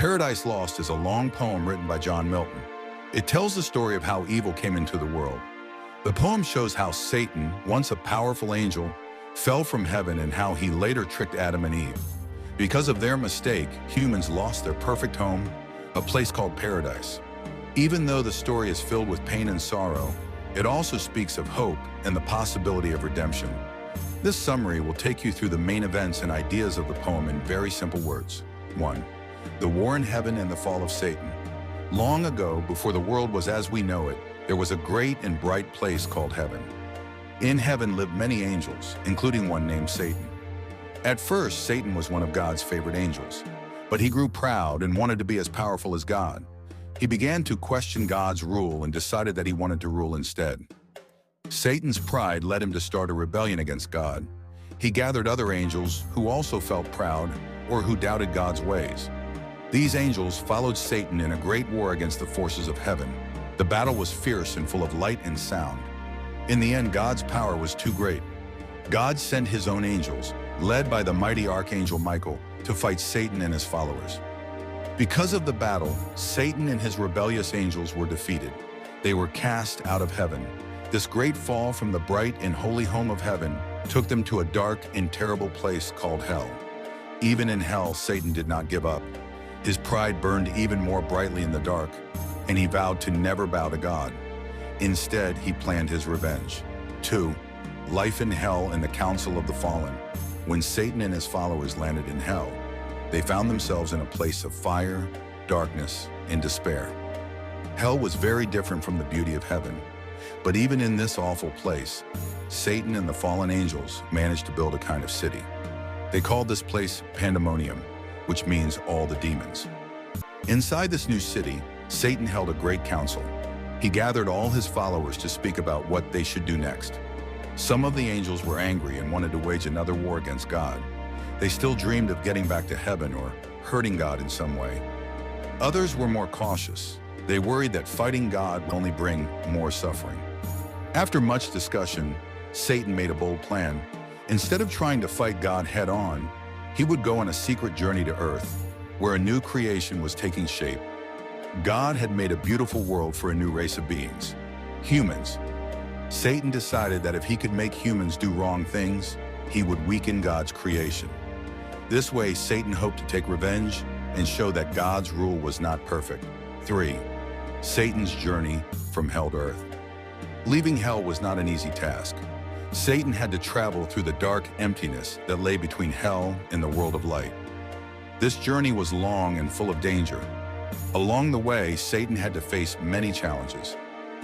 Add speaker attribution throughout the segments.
Speaker 1: Paradise Lost is a long poem written by John Milton. It tells the story of how evil came into the world. The poem shows how Satan, once a powerful angel, fell from heaven and how he later tricked Adam and Eve. Because of their mistake, humans lost their perfect home, a place called paradise. Even though the story is filled with pain and sorrow, it also speaks of hope and the possibility of redemption. This summary will take you through the main events and ideas of the poem in very simple words. 1. The war in heaven and the fall of Satan. Long ago, before the world was as we know it, there was a great and bright place called heaven. In heaven lived many angels, including one named Satan. At first, Satan was one of God's favorite angels, but he grew proud and wanted to be as powerful as God. He began to question God's rule and decided that he wanted to rule instead. Satan's pride led him to start a rebellion against God. He gathered other angels who also felt proud or who doubted God's ways. These angels followed Satan in a great war against the forces of heaven. The battle was fierce and full of light and sound. In the end, God's power was too great. God sent his own angels, led by the mighty archangel Michael, to fight Satan and his followers. Because of the battle, Satan and his rebellious angels were defeated. They were cast out of heaven. This great fall from the bright and holy home of heaven took them to a dark and terrible place called hell. Even in hell, Satan did not give up. His pride burned even more brightly in the dark, and he vowed to never bow to God. Instead, he planned his revenge. 2. Life in hell and the council of the fallen. When Satan and his followers landed in hell, they found themselves in a place of fire, darkness, and despair. Hell was very different from the beauty of heaven. But even in this awful place, Satan and the fallen angels managed to build a kind of city. They called this place Pandemonium, which means all the demons. Inside this new city, Satan held a great council. He gathered all his followers to speak about what they should do next. Some of the angels were angry and wanted to wage another war against God. They still dreamed of getting back to heaven or hurting God in some way. Others were more cautious. They worried that fighting God would only bring more suffering. After much discussion, Satan made a bold plan. Instead of trying to fight God head-on, he would go on a secret journey to earth, where a new creation was taking shape. God had made a beautiful world for a new race of beings, humans. Satan decided that if he could make humans do wrong things, he would weaken God's creation. This way, Satan hoped to take revenge and show that God's rule was not perfect. 3. Satan's journey from hell to earth. Leaving hell was not an easy task. Satan had to travel through the dark emptiness that lay between hell and the world of light. This journey was long and full of danger. Along the way, Satan had to face many challenges.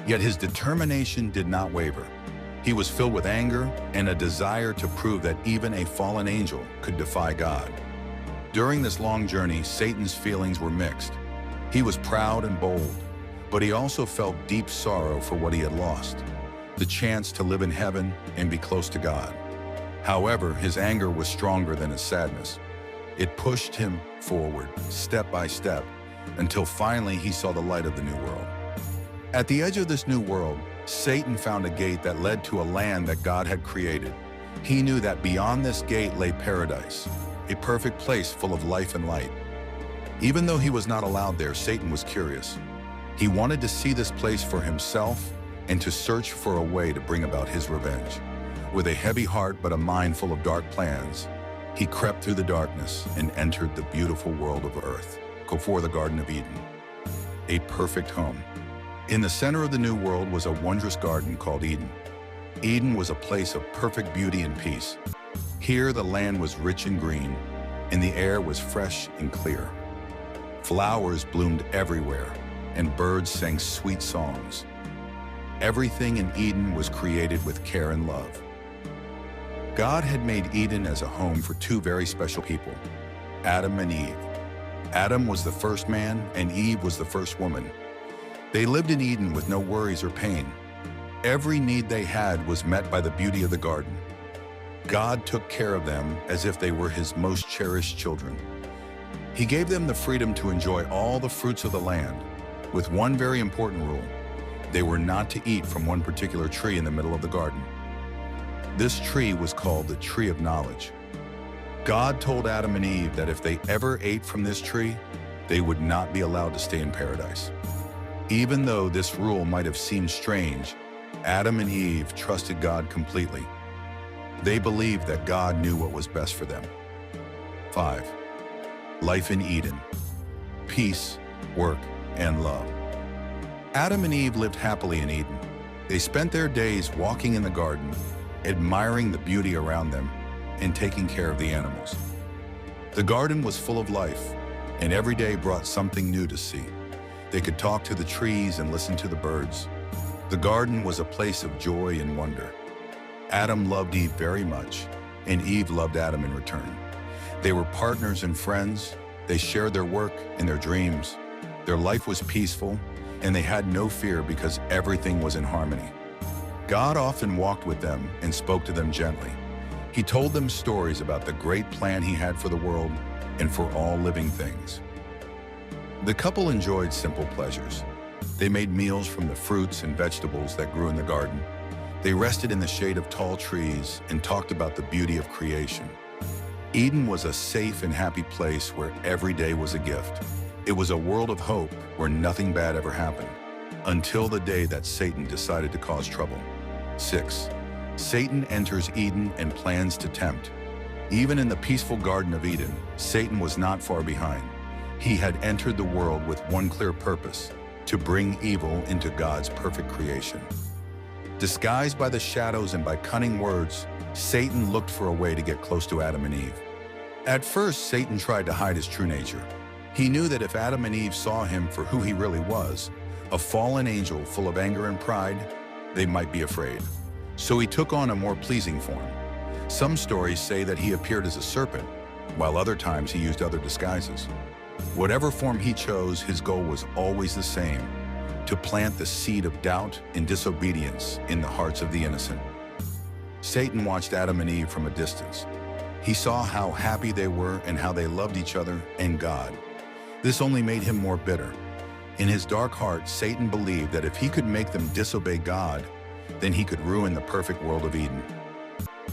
Speaker 1: Yet his determination did not waver. He was filled with anger and a desire to prove that even a fallen angel could defy God. During this long journey, Satan's feelings were mixed. He was proud and bold, but he also felt deep sorrow for what he had lost, the chance to live in heaven and be close to God. However, his anger was stronger than his sadness. It pushed him forward, step by step, until finally he saw the light of the new world. At the edge of this new world, Satan found a gate that led to a land that God had created. He knew that beyond this gate lay paradise, a perfect place full of life and light. Even though he was not allowed there, Satan was curious. He wanted to see this place for himself and to search for a way to bring about his revenge. With a heavy heart but a mind full of dark plans, he crept through the darkness and entered the beautiful world of earth, before the Garden of Eden, a perfect home. In the center of the new world was a wondrous garden called Eden. Eden was a place of perfect beauty and peace. Here the land was rich and green, and the air was fresh and clear. Flowers bloomed everywhere, and birds sang sweet songs. Everything in Eden was created with care and love. God had made Eden as a home for two very special people, Adam and Eve. Adam was the first man, and Eve was the first woman. They lived in Eden with no worries or pain. Every need they had was met by the beauty of the garden. God took care of them as if they were his most cherished children. He gave them the freedom to enjoy all the fruits of the land, with one very important rule. They were not to eat from one particular tree in the middle of the garden. This tree was called the tree of knowledge. God told Adam and Eve that if they ever ate from this tree, they would not be allowed to stay in paradise. Even though this rule might have seemed strange, Adam and Eve trusted God completely. They believed that God knew what was best for them. 5. Life in Eden. Peace, work, and love. Adam and Eve lived happily in Eden. They spent their days walking in the garden, admiring the beauty around them, and taking care of the animals. The garden was full of life, and every day brought something new to see. They could talk to the trees and listen to the birds. The garden was a place of joy and wonder. Adam loved Eve very much, and Eve loved Adam in return. They were partners and friends. They shared their work and their dreams. Their life was peaceful, and they had no fear because everything was in harmony. God often walked with them and spoke to them gently. He told them stories about the great plan he had for the world and for all living things. The couple enjoyed simple pleasures. They made meals from the fruits and vegetables that grew in the garden. They rested in the shade of tall trees and talked about the beauty of creation. Eden was a safe and happy place where every day was a gift. It was a world of hope where nothing bad ever happened, until the day that Satan decided to cause trouble. 6. Satan enters Eden and plans to tempt. Even in the peaceful Garden of Eden, Satan was not far behind. He had entered the world with one clear purpose: to bring evil into God's perfect creation. Disguised by the shadows and by cunning words, Satan looked for a way to get close to Adam and Eve. At first, Satan tried to hide his true nature. He knew that if Adam and Eve saw him for who he really was, a fallen angel full of anger and pride, they might be afraid. So he took on a more pleasing form. Some stories say that he appeared as a serpent, while other times he used other disguises. Whatever form he chose, his goal was always the same: to plant the seed of doubt and disobedience in the hearts of the innocent. Satan watched Adam and Eve from a distance. He saw how happy they were and how they loved each other and God. This only made him more bitter. In his dark heart, Satan believed that if he could make them disobey God, then he could ruin the perfect world of Eden.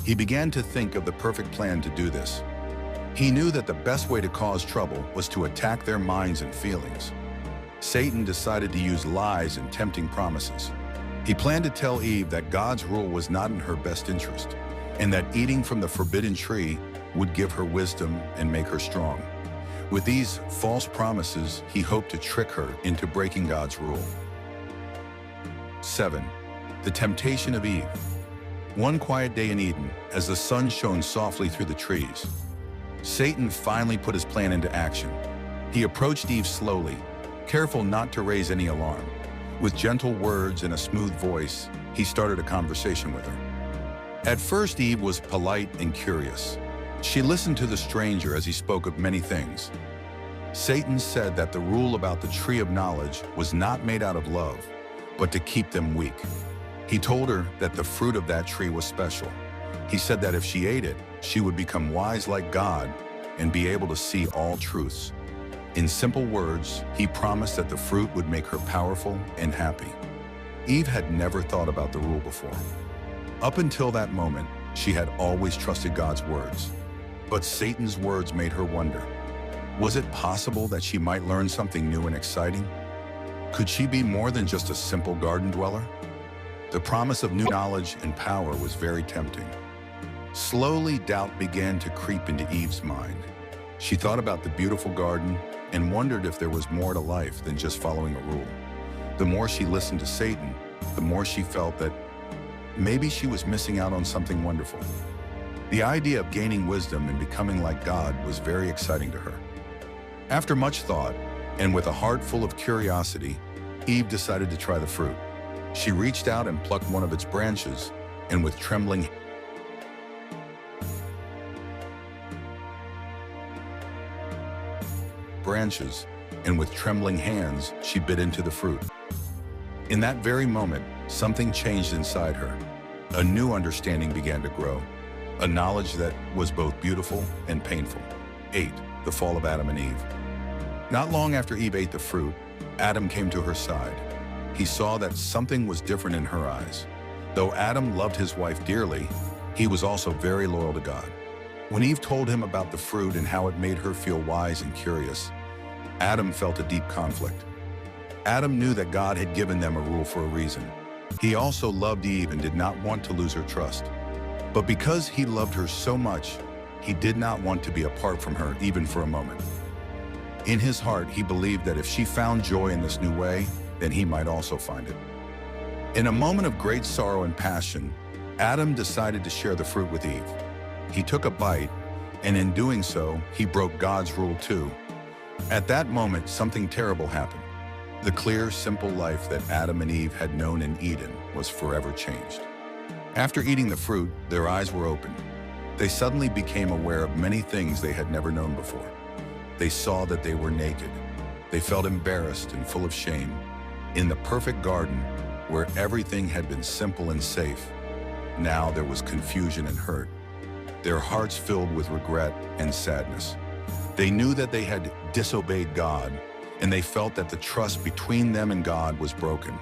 Speaker 1: He began to think of the perfect plan to do this. He knew that the best way to cause trouble was to attack their minds and feelings. Satan decided to use lies and tempting promises. He planned to tell Eve that God's rule was not in her best interest, and that eating from the forbidden tree would give her wisdom and make her strong. With these false promises, he hoped to trick her into breaking God's rule. 7. The temptation of Eve. One quiet day in Eden, as the sun shone softly through the trees, Satan finally put his plan into action. He approached Eve slowly, careful not to raise any alarm. With gentle words and a smooth voice, he started a conversation with her. At first, Eve was polite and curious. She listened to the stranger as he spoke of many things. Satan said that the rule about the tree of knowledge was not made out of love, but to keep them weak. He told her that the fruit of that tree was special. He said that if she ate it, she would become wise like God and be able to see all truths. In simple words, he promised that the fruit would make her powerful and happy. Eve had never thought about the rule before. Up until that moment, she had always trusted God's words. But Satan's words made her wonder. Was it possible that she might learn something new and exciting? Could she be more than just a simple garden dweller? The promise of new knowledge and power was very tempting. Slowly, doubt began to creep into Eve's mind. She thought about the beautiful garden and wondered if there was more to life than just following a rule. The more she listened to Satan, the more she felt that maybe she was missing out on something wonderful. The idea of gaining wisdom and becoming like God was very exciting to her. After much thought, and with a heart full of curiosity, Eve decided to try the fruit. She reached out and plucked one of its branches, and with trembling hands, she bit into the fruit. In that very moment, something changed inside her. A new understanding began to grow, a knowledge that was both beautiful and painful. 8. The fall of Adam and Eve. Not long after Eve ate the fruit, Adam came to her side. He saw that something was different in her eyes. Though Adam loved his wife dearly, he was also very loyal to God. When Eve told him about the fruit and how it made her feel wise and curious, Adam felt a deep conflict. Adam knew that God had given them a rule for a reason. He also loved Eve and did not want to lose her trust. But because he loved her so much, he did not want to be apart from her even for a moment. In his heart, he believed that if she found joy in this new way, then he might also find it. In a moment of great sorrow and passion, Adam decided to share the fruit with Eve. He took a bite, and in doing so, he broke God's rule too. At that moment, something terrible happened. The clear, simple life that Adam and Eve had known in Eden was forever changed. After eating the fruit, their eyes were opened. They suddenly became aware of many things they had never known before. They saw that they were naked. They felt embarrassed and full of shame. In the perfect garden, where everything had been simple and safe, now there was confusion and hurt. Their hearts filled with regret and sadness. They knew that they had disobeyed God, and they felt that the trust between them and God was broken.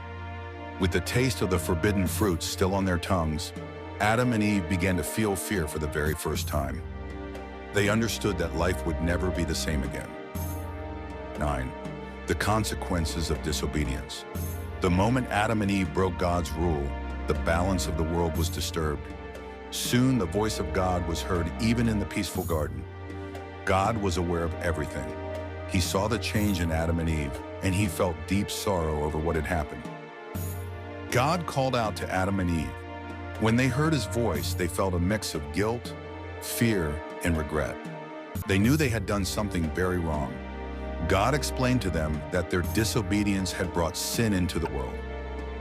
Speaker 1: With the taste of the forbidden fruit still on their tongues, Adam and Eve began to feel fear for the very first time. They understood that life would never be the same again. 9. The consequences of disobedience. The moment Adam and Eve broke God's rule, the balance of the world was disturbed. Soon the voice of God was heard even in the peaceful garden. God was aware of everything. He saw the change in Adam and Eve, and he felt deep sorrow over what had happened. God called out to Adam and Eve. When they heard his voice, they felt a mix of guilt, fear, and regret. They knew they had done something very wrong. God explained to them that their disobedience had brought sin into the world.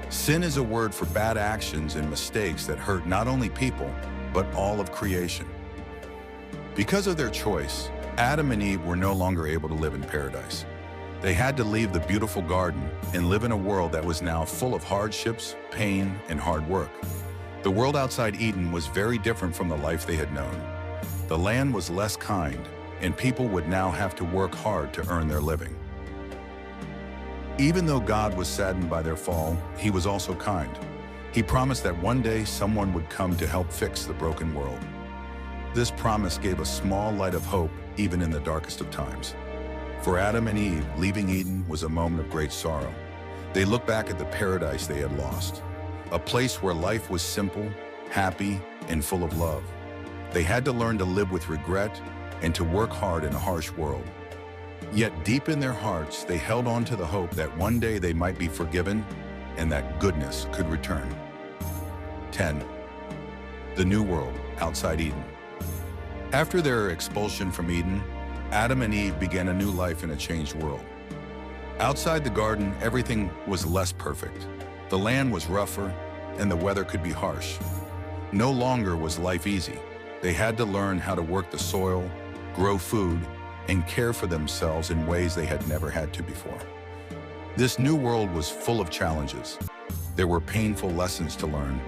Speaker 1: Sin is a word for bad actions and mistakes that hurt not only people, but all of creation. Because of their choice, Adam and Eve were no longer able to live in paradise. They had to leave the beautiful garden and live in a world that was now full of hardships, pain, and hard work. The world outside Eden was very different from the life they had known. The land was less kind, and people would now have to work hard to earn their living. Even though God was saddened by their fall, he was also kind. He promised that one day someone would come to help fix the broken world. This promise gave a small light of hope even in the darkest of times. For Adam and Eve, leaving Eden was a moment of great sorrow. They looked back at the paradise they had lost, a place where life was simple, happy, and full of love. They had to learn to live with regret and to work hard in a harsh world. Yet deep in their hearts, they held on to the hope that one day they might be forgiven and that goodness could return. 10. The new world outside Eden. After their expulsion from Eden, Adam and Eve began a new life in a changed world. Outside the garden, everything was less perfect. The land was rougher, and the weather could be harsh. No longer was life easy. They had to learn how to work the soil, grow food, and care for themselves in ways they had never had to before. This new world was full of challenges. There were painful lessons to learn.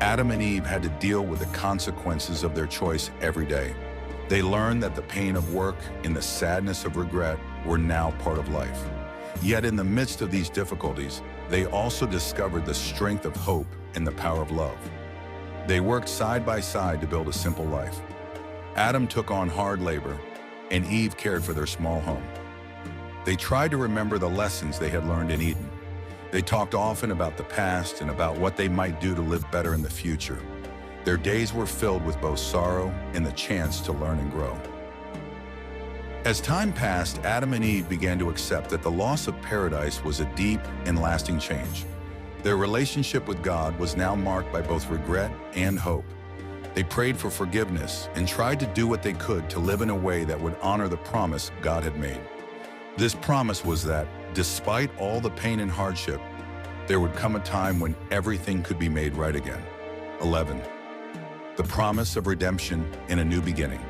Speaker 1: Adam and Eve had to deal with the consequences of their choice every day. They learned that the pain of work and the sadness of regret were now part of life. Yet in the midst of these difficulties, they also discovered the strength of hope and the power of love. They worked side by side to build a simple life. Adam took on hard labor, and Eve cared for their small home. They tried to remember the lessons they had learned in Eden. They talked often about the past and about what they might do to live better in the future. Their days were filled with both sorrow and the chance to learn and grow. As time passed, Adam and Eve began to accept that the loss of paradise was a deep and lasting change. Their relationship with God was now marked by both regret and hope. They prayed for forgiveness and tried to do what they could to live in a way that would honor the promise God had made. This promise was that, despite all the pain and hardship, there would come a time when everything could be made right again. 11. The promise of redemption and a new beginning.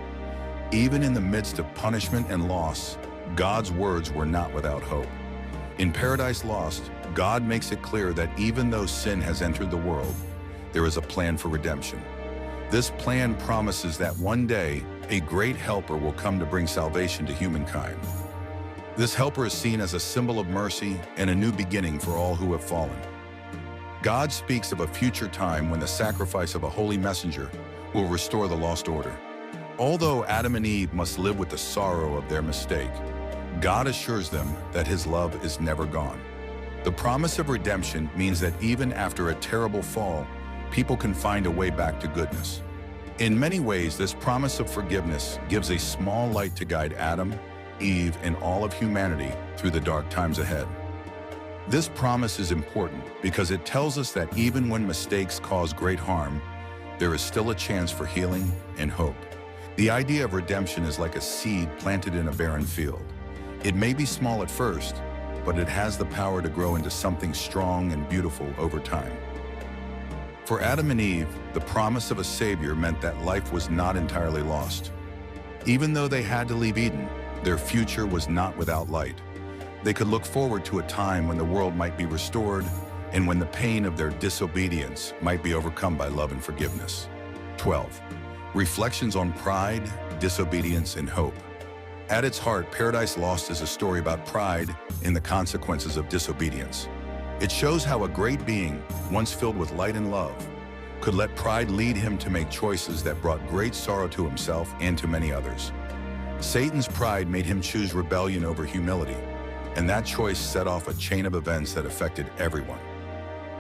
Speaker 1: Even in the midst of punishment and loss, God's words were not without hope. In Paradise Lost, God makes it clear that even though sin has entered the world, there is a plan for redemption. This plan promises that one day, a great helper will come to bring salvation to humankind. This helper is seen as a symbol of mercy and a new beginning for all who have fallen. God speaks of a future time when the sacrifice of a holy messenger will restore the lost order. Although Adam and Eve must live with the sorrow of their mistake, God assures them that his love is never gone. The promise of redemption means that even after a terrible fall, people can find a way back to goodness. In many ways, this promise of forgiveness gives a small light to guide Adam, Eve, and all of humanity through the dark times ahead. This promise is important because it tells us that even when mistakes cause great harm, there is still a chance for healing and hope. The idea of redemption is like a seed planted in a barren field. It may be small at first, but it has the power to grow into something strong and beautiful over time. For Adam and Eve, the promise of a Savior meant that life was not entirely lost. Even though they had to leave Eden, their future was not without light. They could look forward to a time when the world might be restored and when the pain of their disobedience might be overcome by love and forgiveness. 12. Reflections on pride, disobedience, and hope. At its heart, Paradise Lost is a story about pride and the consequences of disobedience. It shows how a great being, once filled with light and love, could let pride lead him to make choices that brought great sorrow to himself and to many others. Satan's pride made him choose rebellion over humility, and that choice set off a chain of events that affected everyone.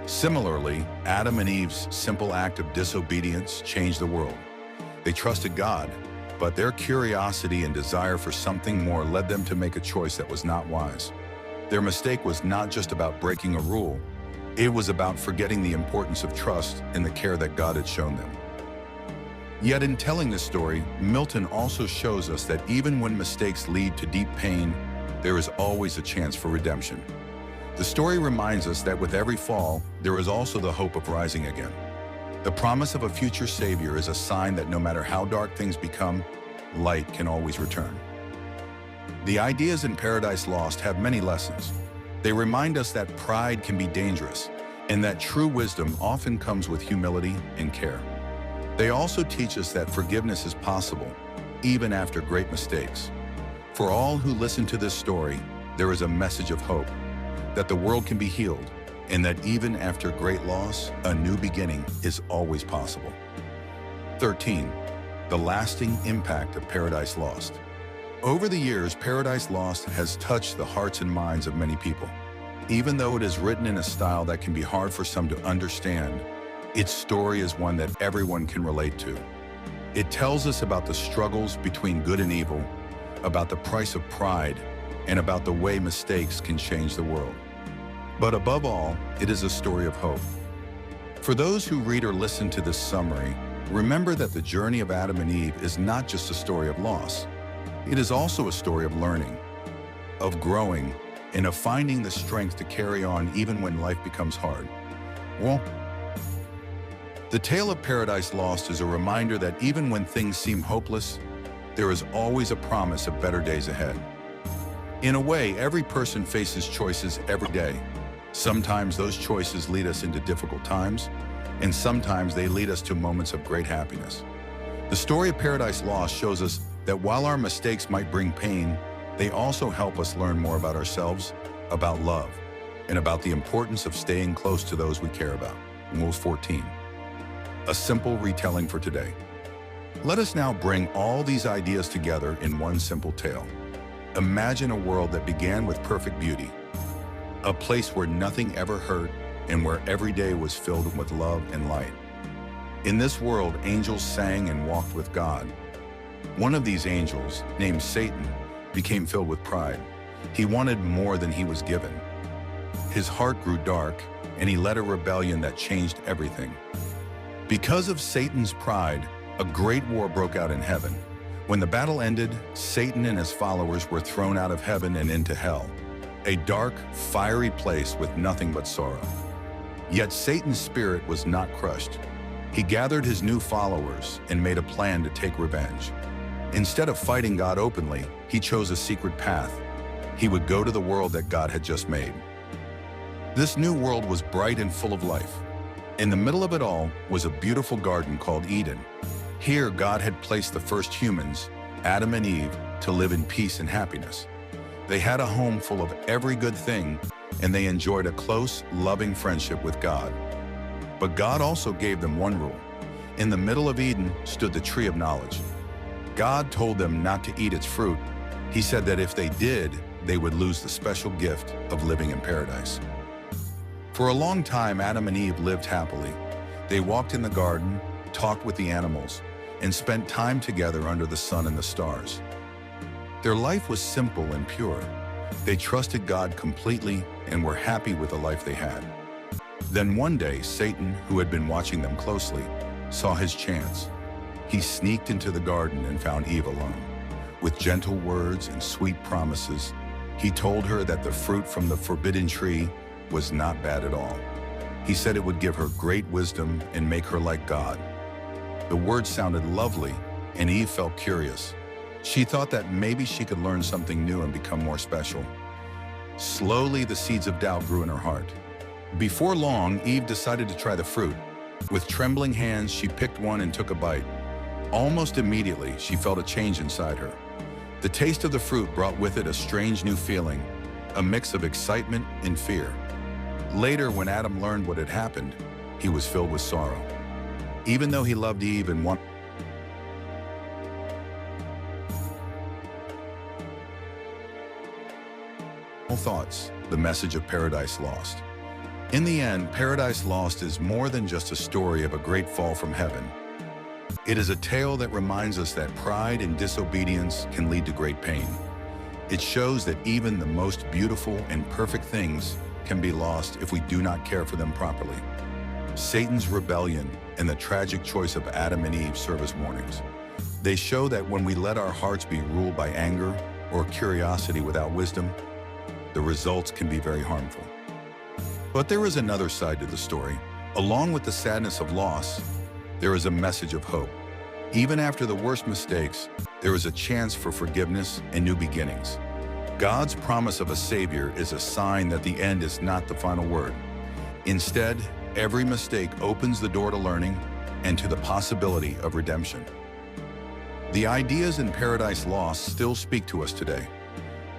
Speaker 1: Similarly, Adam and Eve's simple act of disobedience changed the world. They trusted God, but their curiosity and desire for something more led them to make a choice that was not wise. Their mistake was not just about breaking a rule, it was about forgetting the importance of trust and the care that God had shown them. Yet in telling this story, Milton also shows us that even when mistakes lead to deep pain, there is always a chance for redemption. The story reminds us that with every fall, there is also the hope of rising again. The promise of a future Savior is a sign that no matter how dark things become, light can always return. The ideas in Paradise Lost have many lessons. They remind us that pride can be dangerous and that true wisdom often comes with humility and care. They also teach us that forgiveness is possible, even after great mistakes. For all who listen to this story, there is a message of hope, that the world can be healed, and that even after great loss, a new beginning is always possible. 13. The lasting impact of Paradise Lost. Over the years, Paradise Lost has touched the hearts and minds of many people. Even though it is written in a style that can be hard for some to understand, its story is one that everyone can relate to. It tells us about the struggles between good and evil, about the price of pride, and about the way mistakes can change the world. But above all, it is a story of hope. For those who read or listen to this summary, remember that the journey of Adam and Eve is not just a story of loss. It is also a story of learning, of growing, and of finding the strength to carry on even when life becomes hard. Well, the tale of Paradise Lost is a reminder that even when things seem hopeless, there is always a promise of better days ahead. In a way, every person faces choices every day. Sometimes those choices lead us into difficult times, and sometimes they lead us to moments of great happiness. The story of Paradise Lost shows us that while our mistakes might bring pain, they also help us learn more about ourselves, about love, and about the importance of staying close to those we care about. Rule 14. A simple retelling for today. Let us now bring all these ideas together in one simple tale. Imagine a world that began with perfect beauty, a place where nothing ever hurt and where every day was filled with love and light. In this world, angels sang and walked with God. One of these angels, named Satan, became filled with pride. He wanted more than he was given. His heart grew dark, and he led a rebellion that changed everything. Because of Satan's pride, a great war broke out in heaven. When the battle ended, Satan and his followers were thrown out of heaven and into hell, a dark, fiery place with nothing but sorrow. Yet Satan's spirit was not crushed. He gathered his new followers and made a plan to take revenge. Instead of fighting God openly, he chose a secret path. He would go to the world that God had just made. This new world was bright and full of life. In the middle of it all was a beautiful garden called Eden. Here, God had placed the first humans, Adam and Eve, to live in peace and happiness. They had a home full of every good thing, and they enjoyed a close, loving friendship with God. But God also gave them one rule. In the middle of Eden stood the tree of knowledge. God told them not to eat its fruit. He said that if they did, they would lose the special gift of living in paradise. For a long time, Adam and Eve lived happily. They walked in the garden, talked with the animals, and spent time together under the sun and the stars. Their life was simple and pure. They trusted God completely and were happy with the life they had. Then one day, Satan, who had been watching them closely, saw his chance. He sneaked into the garden and found Eve alone. With gentle words and sweet promises, he told her that the fruit from the forbidden tree was not bad at all. He said it would give her great wisdom and make her like God. The words sounded lovely, and Eve felt curious. She thought that maybe she could learn something new and become more special. Slowly, the seeds of doubt grew in her heart. Before long, Eve decided to try the fruit. With trembling hands, she picked one and took a bite. Almost immediately, she felt a change inside her. The taste of the fruit brought with it a strange new feeling, a mix of excitement and fear. Later, when Adam learned what had happened, he was filled with sorrow. Even though he loved Eve and wanted thoughts, the message of Paradise Lost. In the end, Paradise Lost is more than just a story of a great fall from heaven. It is a tale that reminds us that pride and disobedience can lead to great pain. It shows that even the most beautiful and perfect things can be lost if we do not care for them properly. Satan's rebellion and the tragic choice of Adam and Eve serve as warnings. They show that when we let our hearts be ruled by anger or curiosity without wisdom, the results can be very harmful. But there is another side to the story. Along with the sadness of loss, there is a message of hope. Even after the worst mistakes, there is a chance for forgiveness and new beginnings. God's promise of a Savior is a sign that the end is not the final word. Instead, every mistake opens the door to learning and to the possibility of redemption. The ideas in Paradise Lost still speak to us today.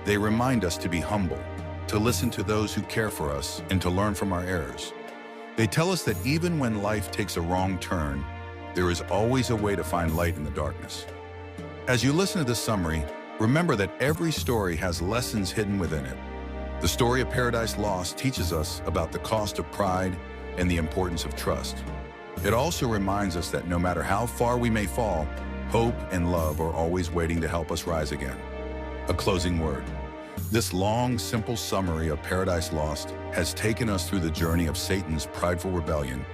Speaker 1: They remind us to be humble, to listen to those who care for us, and to learn from our errors. They tell us that even when life takes a wrong turn, there is always a way to find light in the darkness. As you listen to this summary, remember that every story has lessons hidden within it. The story of Paradise Lost teaches us about the cost of pride and the importance of trust. It also reminds us that no matter how far we may fall, hope and love are always waiting to help us rise again. A closing word. This long, simple summary of Paradise Lost has taken us through the journey of Satan's prideful rebellion,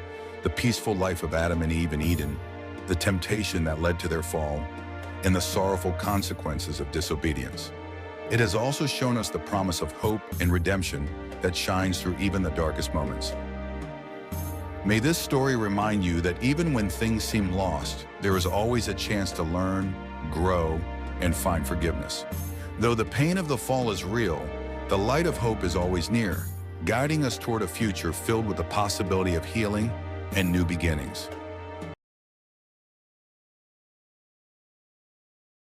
Speaker 1: the peaceful life of Adam and Eve in Eden, the temptation that led to their fall, and the sorrowful consequences of disobedience. It has also shown us the promise of hope and redemption that shines through even the darkest moments. May this story remind you that even when things seem lost, there is always a chance to learn, grow, and find forgiveness. Though the pain of the fall is real, the light of hope is always near, guiding us toward a future filled with the possibility of healing and new beginnings.